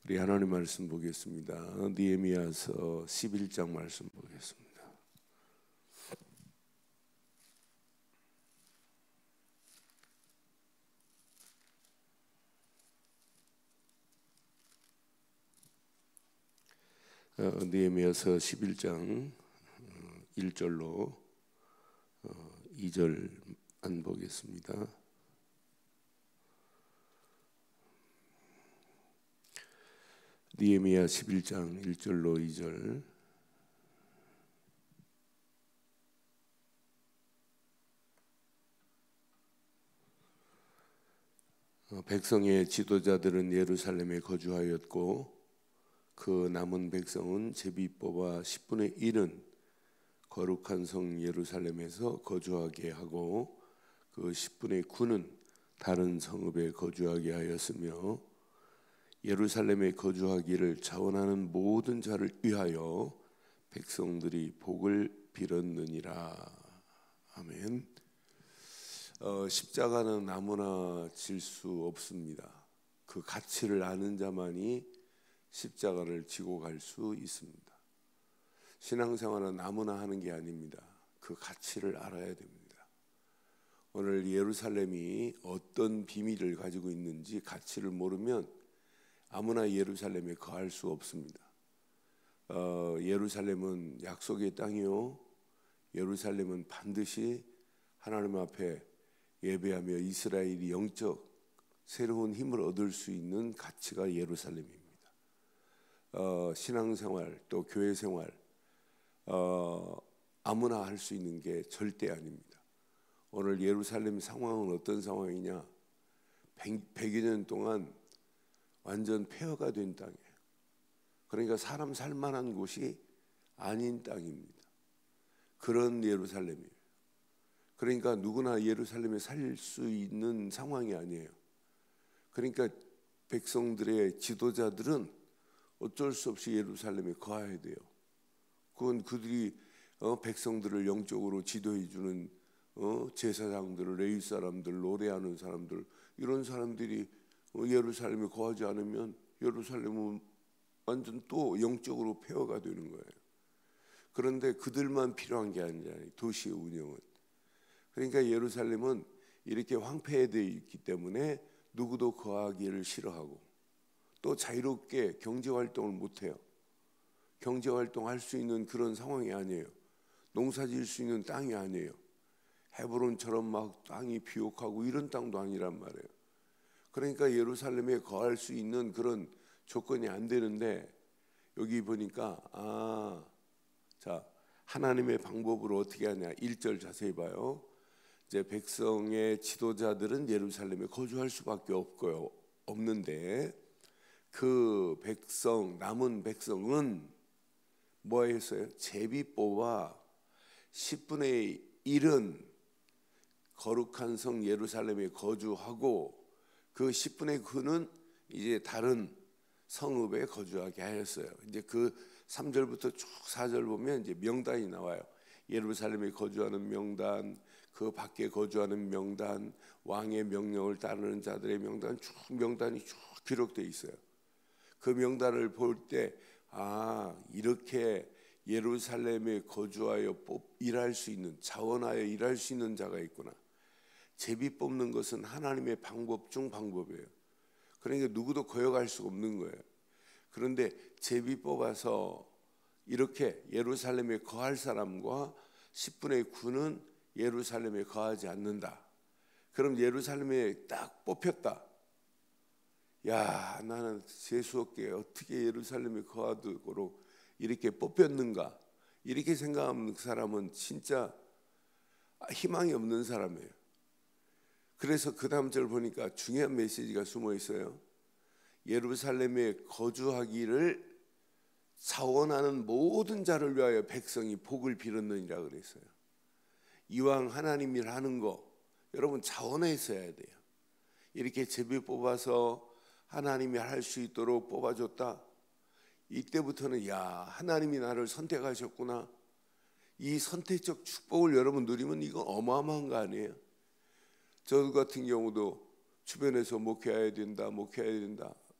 우리 하나님 말씀 보겠습니다. 느헤미야서 11장 말씀 보겠습니다. 느헤미야서 11장 1절로 2절만 보겠습니다. 느헤미야 11장 1절로 2절. 백성의 지도자들은 예루살렘에 거주하였고 그 남은 백성은 제비 뽑아 10분의 1은 거룩한 성 예루살렘에서 거주하게 하고 그 10분의 9는 다른 성읍에 거주하게 하였으며 예루살렘에 거주하기를 자원하는 모든 자를 위하여 백성들이 복을 빌었느니라. 아멘. 십자가는 아무나 질 수 없습니다. 그 가치를 아는 자만이 십자가를 지고 갈 수 있습니다. 신앙생활은 아무나 하는 게 아닙니다. 그 가치를 알아야 됩니다. 오늘 예루살렘이 어떤 비밀을 가지고 있는지 가치를 모르면 아무나 예루살렘에 거할 수 없습니다. 예루살렘은 약속의 땅이요, 예루살렘은 반드시 하나님 앞에 예배하며 이스라엘이 영적 새로운 힘을 얻을 수 있는 가치가 예루살렘입니다. 신앙생활 또 교회생활 아무나 할 수 있는 게 절대 아닙니다. 오늘 예루살렘 상황은 어떤 상황이냐? 100여 년 동안 완전 폐허가 된 땅이에요. 그러니까 사람 살만한 곳이 아닌 땅입니다. 그런 예루살렘이에요. 그러니까 누구나 예루살렘에 살 수 있는 상황이 아니에요. 그러니까 백성들의 지도자들은 어쩔 수 없이 예루살렘에 거해야 돼요. 그건 그들이 백성들을 영적으로 지도해 주는 제사장들, 레위 사람들, 노래하는 사람들, 이런 사람들이 예루살렘에 거하지 않으면 예루살렘은 완전 또 영적으로 폐허가 되는 거예요. 그런데 그들만 필요한 게 아니잖아요. 도시의 운영은. 그러니까 예루살렘은 이렇게 황폐되어 있기 때문에 누구도 거하기를 싫어하고 또 자유롭게 경제활동을 못해요. 경제활동할 수 있는 그런 상황이 아니에요. 농사지을 수 있는 땅이 아니에요. 헤브론처럼 막 땅이 비옥하고 이런 땅도 아니란 말이에요. 그러니까 예루살렘에 거할 수 있는 그런 조건이 안 되는데 여기 보니까 자, 하나님의 방법으로 어떻게 하냐. 1절 자세히 봐요. 이제 백성의 지도자들은 예루살렘에 거주할 수밖에 없는데 그 백성, 남은 백성은 뭐 했어요? 제비 뽑아 10분의 1은 거룩한 성 예루살렘에 거주하고 그 10분의 9는 이제 다른 성읍에 거주하게 하였어요. 이제 그 3절부터 쭉 4절 보면 이제 명단이 나와요. 예루살렘에 거주하는 명단, 그 밖에 거주하는 명단, 왕의 명령을 따르는 자들의 명단, 쭉 명단이 쭉 기록되어 있어요. 그 명단을 볼 때 이렇게 예루살렘에 거주하여 일할 수 있는, 자원하여 일할 수 있는 자가 있구나. 제비 뽑는 것은 하나님의 방법 중 방법이에요. 그러니까 누구도 거역할 수가 없는 거예요. 그런데 제비 뽑아서 이렇게 예루살렘에 거할 사람과 10분의 9는 예루살렘에 거하지 않는다. 그럼 예루살렘에 딱 뽑혔다. 야, 나는 재수없게 어떻게 예루살렘에 거하도록 이렇게 뽑혔는가? 이렇게 생각하는 그 사람은 진짜 희망이 없는 사람이에요. 그래서 그 다음 절 보니까 중요한 메시지가 숨어 있어요. 예루살렘에 거주하기를 자원하는 모든 자를 위하여 백성이 복을 빌었느니라 그랬어요. 이왕 하나님이 하는 거 여러분 자원해서 해야 돼요. 이렇게 제비 뽑아서 하나님이 할 수 있도록 뽑아줬다. 이때부터는 하나님이 나를 선택하셨구나. 이 선택적 축복을 여러분 누리면 이건 어마어마한 거 아니에요? 저 같은 경우도 주변에서 목회해야 된다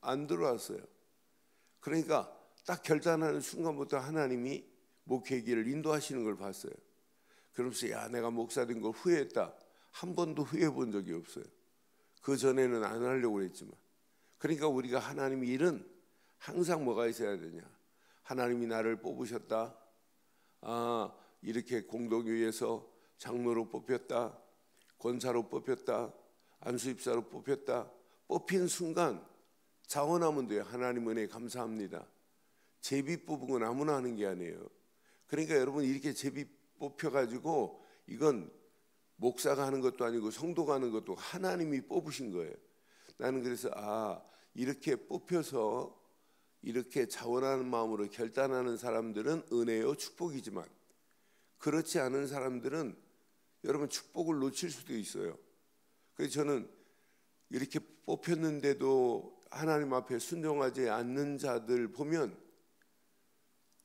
안 들어왔어요. 그러니까 딱 결단하는 순간부터 하나님이 목회기를 인도하시는 걸 봤어요. 그러면서 야, 내가 목사 된 걸 후회했다. 한 번도 후회해 본 적이 없어요. 그 전에는 안 하려고 그랬지만. 그러니까 우리가 하나님 일은 항상 뭐가 있어야 되냐? 하나님이 나를 뽑으셨다. 이렇게 공동교회에서 장로로 뽑혔다. 권사로 뽑혔다. 안수입사로 뽑혔다. 뽑힌 순간 자원하면 돼요. 하나님 은혜 감사합니다. 제비 뽑은 건 아무나 하는 게 아니에요. 그러니까 여러분 이렇게 제비 뽑혀가지고 이건 목사가 하는 것도 아니고 성도가 하는 것도 하나님이 뽑으신 거예요. 나는 그래서 이렇게 뽑혀서 이렇게 자원하는 마음으로 결단하는 사람들은 은혜요 축복이지만 그렇지 않은 사람들은 여러분 축복을 놓칠 수도 있어요. 그래서 저는 이렇게 뽑혔는데도 하나님 앞에 순종하지 않는 자들 보면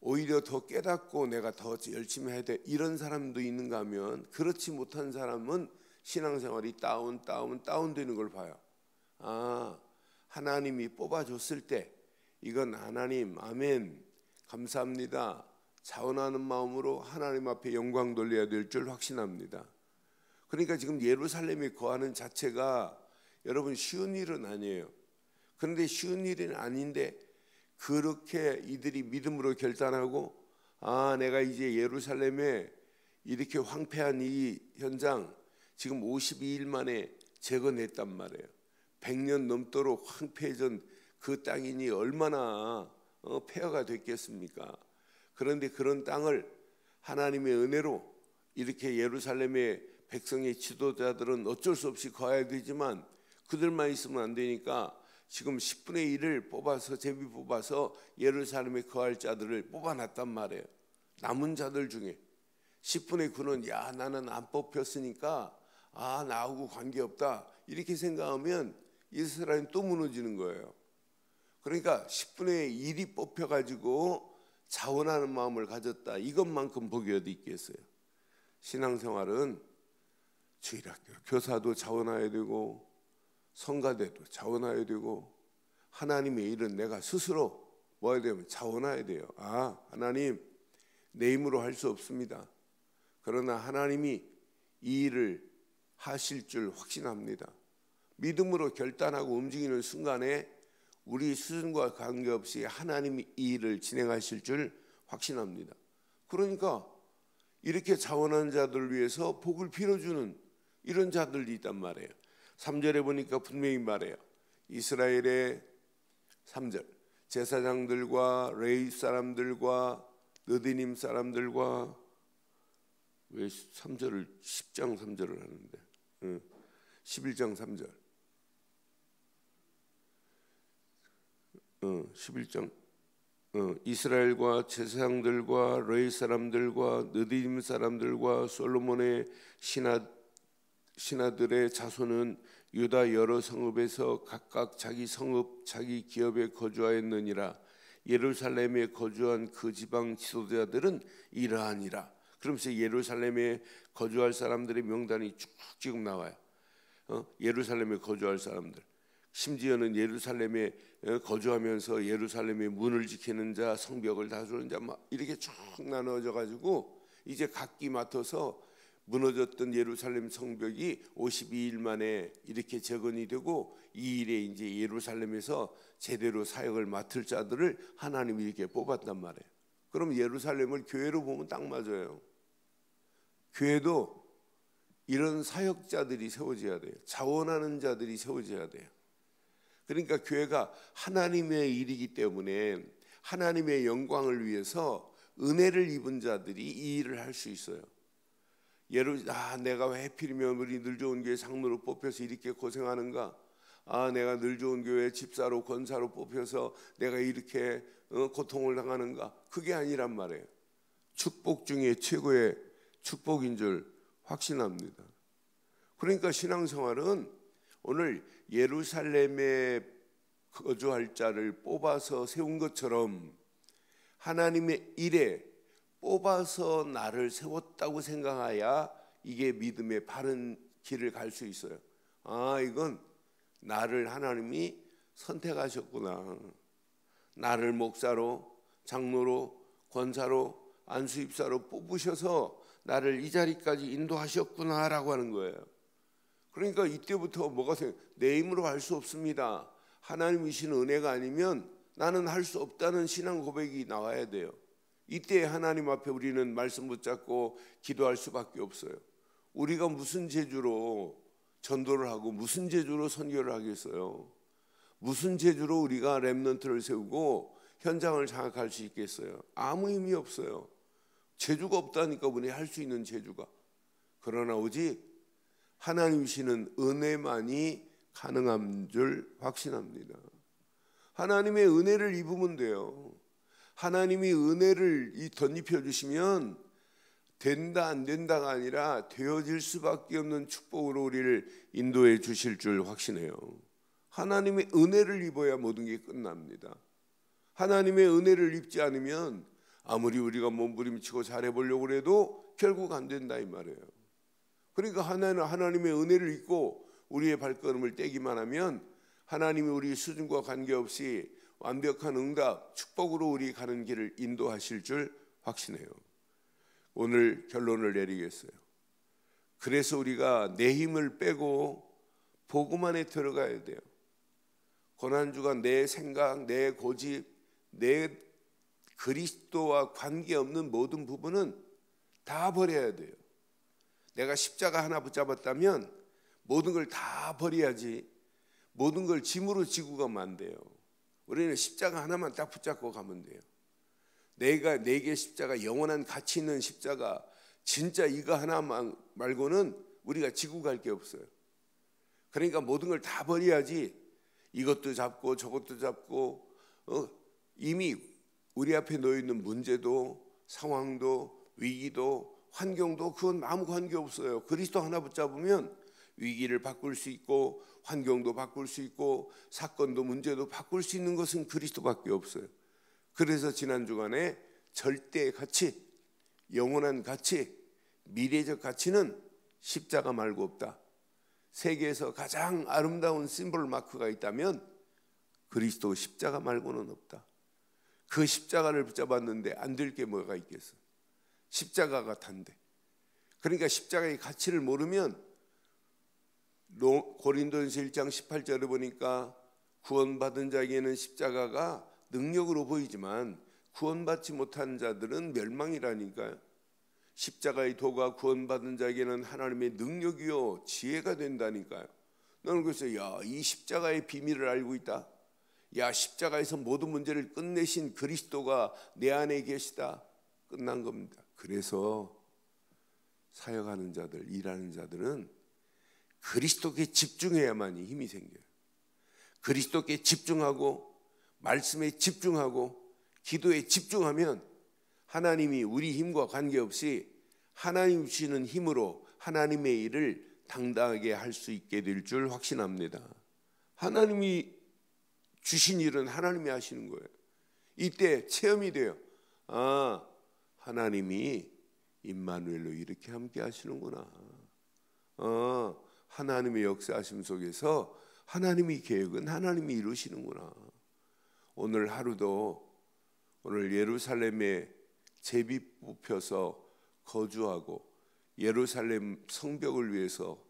오히려 더 깨닫고 내가 더 열심히 해야 돼 이런 사람도 있는가 하면 그렇지 못한 사람은 신앙생활이 다운되는 걸 봐요. 하나님이 뽑아줬을 때 이건 하나님 아멘 감사합니다 자원하는 마음으로 하나님 앞에 영광 돌려야 될 줄 확신합니다. 그러니까 지금 예루살렘에 거하는 자체가 여러분 쉬운 일은 아니에요. 그런데 쉬운 일은 아닌데 그렇게 이들이 믿음으로 결단하고 내가 이제 예루살렘에 이렇게 황폐한 이 현장 지금 52일 만에 재건했단 말이에요. 100년 넘도록 황폐해진 그 땅이니 얼마나 폐허가 됐겠습니까? 그런데 그런 땅을 하나님의 은혜로 이렇게 예루살렘의 백성의 지도자들은 어쩔 수 없이 거해야 되지만 그들만 있으면 안 되니까 지금 10분의 1을 뽑아서 제비 뽑아서 예루살렘에 거할 자들을 뽑아놨단 말이에요. 남은 자들 중에 10분의 9는 야 나는 안 뽑혔으니까 나하고 관계없다 이렇게 생각하면 이스라엘은 또 무너지는 거예요. 그러니까 10분의 1이 뽑혀가지고 자원하는 마음을 가졌다. 이것만큼 복이 어디 있겠어요. 신앙생활은 주일학교, 교사도 자원해야 되고 성가대도 자원해야 되고 하나님의 일은 내가 스스로 뭐 해야 되면 자원해야 돼요. 하나님 내 힘으로 할 수 없습니다. 그러나 하나님이 이 일을 하실 줄 확신합니다. 믿음으로 결단하고 움직이는 순간에 우리 수준과 관계없이 하나님이 이 일을 진행하실 줄 확신합니다. 그러니까 이렇게 자원하는 자들을 위해서 복을 빌어주는 이런 자들이 있단 말이에요. 3절에 보니까 분명히 말해요. 이스라엘의 3절 제사장들과 레위 사람들과 느디님 사람들과 왜 3절을 10장 3절을 하는데 11장 3절 11장 이스라엘과 제사장들과 레위 사람들과 느디님 사람들과 솔로몬의 신하들의 자손은 유다 여러 성읍에서 각각 자기 성읍 자기 기업에 거주하였느니라. 예루살렘에 거주한 그 지방 지도자들은 이러하니라. 그러면서 예루살렘에 거주할 사람들의 명단이 쭉 지금 나와요. 예루살렘에 거주할 사람들, 심지어는 예루살렘에 거주하면서 예루살렘의 문을 지키는 자, 성벽을 다스리는 자, 막 이렇게 쭉 나눠져 가지고 이제 각기 맡아서 무너졌던 예루살렘 성벽이 52일 만에 이렇게 재건이 되고 이 일에 이제 예루살렘에서 제대로 사역을 맡을 자들을 하나님이 이렇게 뽑았단 말이에요. 그럼 예루살렘을 교회로 보면 딱 맞아요. 교회도 이런 사역자들이 세워져야 돼요. 자원하는 자들이 세워져야 돼요. 그러니까 교회가 하나님의 일이기 때문에 하나님의 영광을 위해서 은혜를 입은 자들이 이 일을 할 수 있어요. 내가 왜 하필이면 우리 늘 좋은 교회 장로로 뽑혀서 이렇게 고생하는가? 내가 늘 좋은 교회 집사로 권사로 뽑혀서 내가 이렇게 고통을 당하는가? 그게 아니란 말이에요. 축복 중에 최고의 축복인 줄 확신합니다. 그러니까 신앙생활은 오늘 예루살렘에 거주할 자를 뽑아서 세운 것처럼 하나님의 일에 뽑아서 나를 세웠다고 생각해야 이게 믿음의 바른 길을 갈 수 있어요. 이건 나를 하나님이 선택하셨구나. 나를 목사로, 장로로, 권사로, 안수입사로 뽑으셔서 나를 이 자리까지 인도하셨구나라고 하는 거예요. 그러니까 이때부터 뭐가 내 힘으로 할 수 없습니다. 하나님이신 은혜가 아니면 나는 할 수 없다는 신앙 고백이 나와야 돼요. 이때 하나님 앞에 우리는 말씀 붙잡고 기도할 수밖에 없어요. 우리가 무슨 재주로 전도를 하고 무슨 재주로 선교를 하겠어요? 무슨 재주로 우리가 렘넌트를 세우고 현장을 장악할 수 있겠어요? 아무 의미 없어요. 재주가 없다니까, 우리 할 수 있는 재주가. 그러나 오직 하나님이시는 은혜만이 가능한 줄 확신합니다. 하나님의 은혜를 입으면 돼요. 하나님이 은혜를 덧입혀 주시면 된다 안 된다가 아니라 되어질 수밖에 없는 축복으로 우리를 인도해 주실 줄 확신해요. 하나님의 은혜를 입어야 모든 게 끝납니다. 하나님의 은혜를 입지 않으면 아무리 우리가 몸부림치고 잘해보려고 해도 결국 안 된다 이 말이에요. 그러니까 하나님의 은혜를 입고 우리의 발걸음을 떼기만 하면 하나님이 우리 수준과 관계없이 완벽한 응답, 축복으로 우리 가는 길을 인도하실 줄 확신해요. 오늘 결론을 내리겠어요. 그래서 우리가 내 힘을 빼고 복음 안에 들어가야 돼요. 고난주가 내 생각, 내 고집, 내 그리스도와 관계없는 모든 부분은 다 버려야 돼요. 내가 십자가 하나 붙잡았다면 모든 걸 다 버려야지, 모든 걸 짐으로 지고 가면 안 돼요. 우리는 십자가 하나만 딱 붙잡고 가면 돼요. 내게 십자가, 영원한 가치 있는 십자가, 진짜 이거 하나만 말고는 우리가 지고 갈 게 없어요. 그러니까 모든 걸 다 버려야지, 이것도 잡고 저것도 잡고 이미 우리 앞에 놓여 있는 문제도, 상황도, 위기도, 환경도 그건 아무 관계 없어요. 그리스도 하나 붙잡으면 위기를 바꿀 수 있고 환경도 바꿀 수 있고 사건도 문제도 바꿀 수 있는 것은 그리스도밖에 없어요. 그래서 지난 주간에 절대의 가치, 영원한 가치, 미래적 가치는 십자가 말고 없다. 세계에서 가장 아름다운 심볼 마크가 있다면 그리스도 십자가 말고는 없다. 그 십자가를 붙잡았는데 안 될 게 뭐가 있겠어? 십자가가 단데. 그러니까 십자가의 가치를 모르면 고린도전서 1장 18절에 보니까 구원받은 자에게는 십자가가 능력으로 보이지만 구원받지 못한 자들은 멸망이라니까요. 십자가의 도가 구원받은 자에게는 하나님의 능력이요 지혜가 된다니까요. 너는 그래서 이 십자가의 비밀을 알고 있다. 십자가에서 모든 문제를 끝내신 그리스도가 내 안에 계시다. 끝난 겁니다. 그래서 사역하는 자들, 일하는 자들은 그리스도께 집중해야만이 힘이 생겨요. 그리스도께 집중하고 말씀에 집중하고 기도에 집중하면 하나님이 우리 힘과 관계없이 하나님 주시는 힘으로 하나님의 일을 당당하게 할 수 있게 될 줄 확신합니다. 하나님이 주신 일은 하나님이 하시는 거예요. 이때 체험이 돼요. 하나님이 임마누엘로 이렇게 함께 하시는구나. 하나님의 역사하심 속에서 하나님의 계획은 하나님이 이루시는구나. 오늘 하루도 오늘 예루살렘에 제비 뽑혀서 거주하고 예루살렘 성벽을 위해서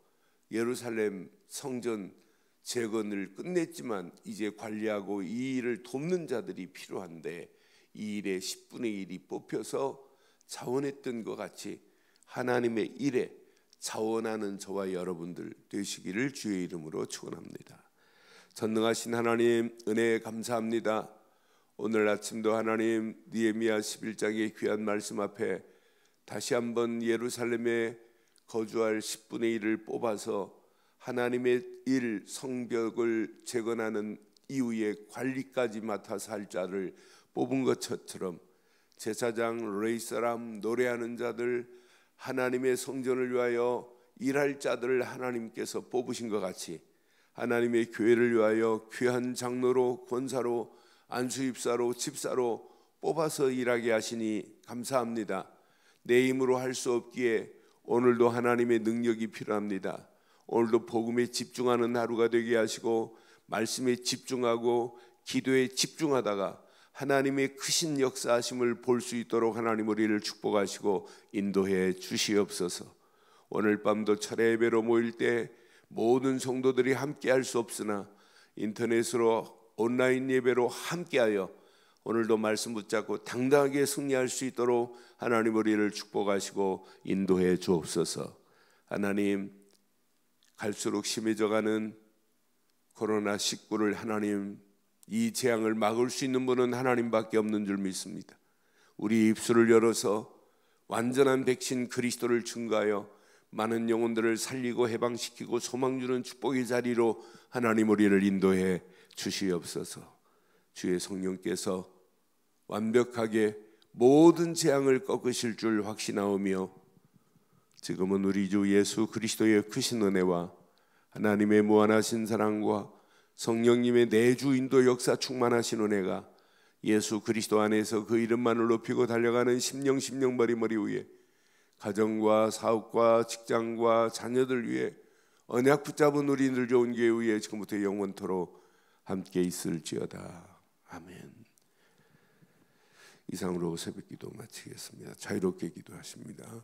예루살렘 성전 재건을 끝냈지만 이제 관리하고 이 일을 돕는 자들이 필요한데 이 일의 10분의 1이 뽑혀서 자원했던 것 같이 하나님의 일에 자원하는 저와 여러분들 되시기를 주의 이름으로 축원합니다. 전능하신 하나님 은혜에 감사합니다. 오늘 아침도 하나님 느헤미야 11장의 귀한 말씀 앞에 다시 한번 예루살렘에 거주할 10분의 1을 뽑아서 하나님의 일 성벽을 재건하는 이후에 관리까지 맡아서 할 자를 뽑은 것처럼 제사장, 레위사람, 노래하는 자들, 하나님의 성전을 위하여 일할 자들을 하나님께서 뽑으신 것 같이 하나님의 교회를 위하여 귀한 장로로, 권사로, 안수입사로, 집사로 뽑아서 일하게 하시니 감사합니다. 내 힘으로 할 수 없기에 오늘도 하나님의 능력이 필요합니다. 오늘도 복음에 집중하는 하루가 되게 하시고 말씀에 집중하고 기도에 집중하다가 하나님의 크신 역사하심을 볼 수 있도록 하나님 우리를 축복하시고 인도해 주시옵소서. 오늘 밤도 철야 예배로 모일 때 모든 성도들이 함께 할 수 없으나 인터넷으로 온라인 예배로 함께하여 오늘도 말씀 붙잡고 당당하게 승리할 수 있도록 하나님 우리를 축복하시고 인도해 주옵소서. 하나님, 갈수록 심해져가는 코로나19를 하나님, 이 재앙을 막을 수 있는 분은 하나님밖에 없는 줄 믿습니다. 우리 입술을 열어서 완전한 백신 그리스도를 증거하여 많은 영혼들을 살리고 해방시키고 소망 주는 축복의 자리로 하나님 우리를 인도해 주시옵소서. 주의 성령께서 완벽하게 모든 재앙을 꺾으실 줄 확신하오며 지금은 우리 주 예수 그리스도의 크신 은혜와 하나님의 무한하신 사랑과 성령님의 내주 인도 역사 충만하신 은혜가 예수 그리스도 안에서 그 이름만을 높이고 달려가는 심령 머리 위에 가정과 사업과 직장과 자녀들 위해 언약 붙잡은 우리들 좋은 교회 위에 지금부터 영원토록 함께 있을지어다. 아멘. 이상으로 새벽 기도 마치겠습니다. 자유롭게 기도하십니다.